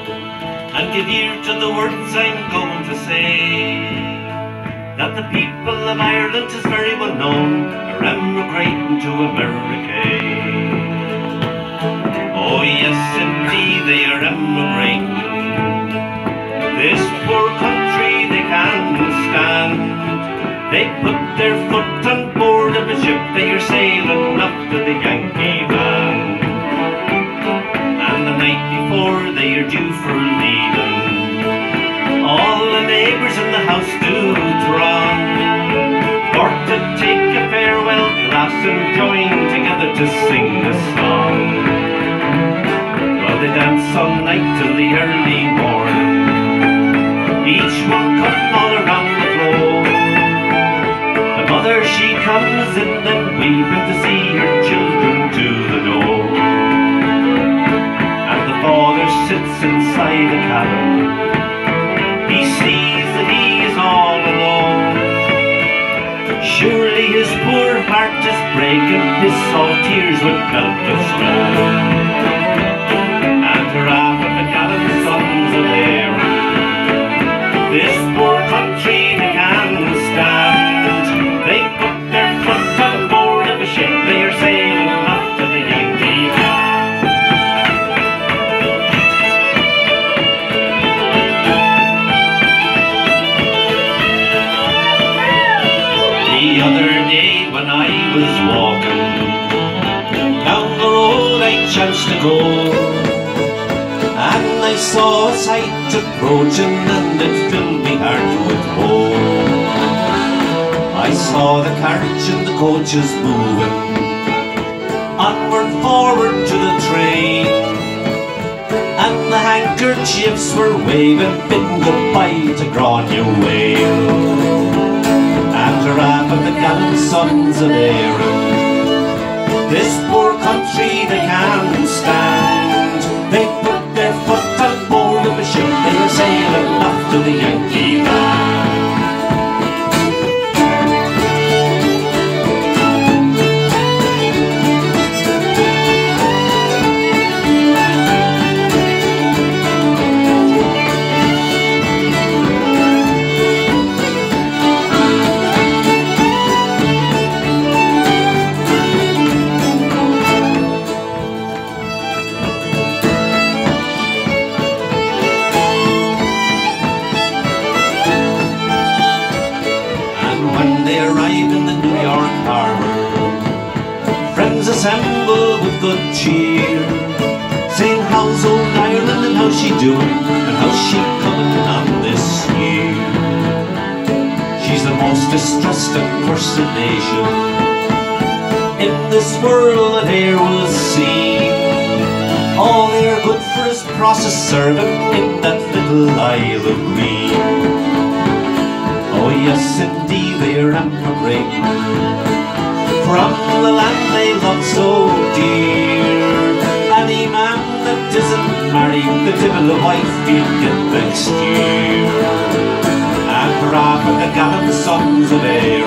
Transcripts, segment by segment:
and give ear to the words I'm going to say. That the people of Ireland is very well known are emigrating to America. Oh yes, indeed they are emigrating. This poor country they can't stand. They put their foot on board of a ship, they are sailing up to the Yankee band. And the night before they are due for leaving, all the neighbours in the house do throng for to take a farewell glass and join together to sing a song. Well, they dance all night till the early morning, each one cutting all around the floor. The mother, she comes in and weeping to see her children to the door. And the father sits inside the cabin, he sees that he is all alone. Surely his poor heart is breaking, his salt tears would melt the stone. And her half of the gallant sons are there. This poor country they can't stand. They put their foot on board of a ship, they are sailing up to the Yankee band. The other day when I was walking down the road I chanced to go, and I saw a sight approaching and it filled me heart with woe. I saw the carriage and the coaches moving onward forward to the train, and the handkerchiefs were waving, bidding goodbye to Granuaile. And a half of the gallant sons of Erin, this poor country they can't stand. They put their foot on board of a ship, they are sailing off to the Yankee band. Assemble with good cheer, saying how's old Ireland and how's she doing and how's she coming on this year. She's the most distressed and cursed nation in this world that e'er will see. All they're good for is process serving in that little Isle of Green. Oh yes, indeed they're emigrating from the land they love so dear. Any man that isn't married, the devil a wife he'll get next year. And for half of the gallant sons of Erin,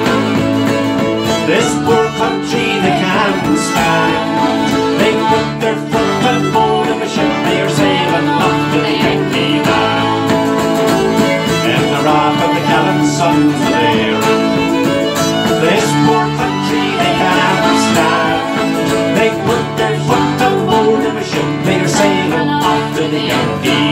this poor country they can't stand. They put their foot on board of a ship, they are sailing off to the Yankee band. And for half of the gallant sons of Erin, this poor country they can't stand. They put their foot on board of a ship, they are sailing off to the Yankee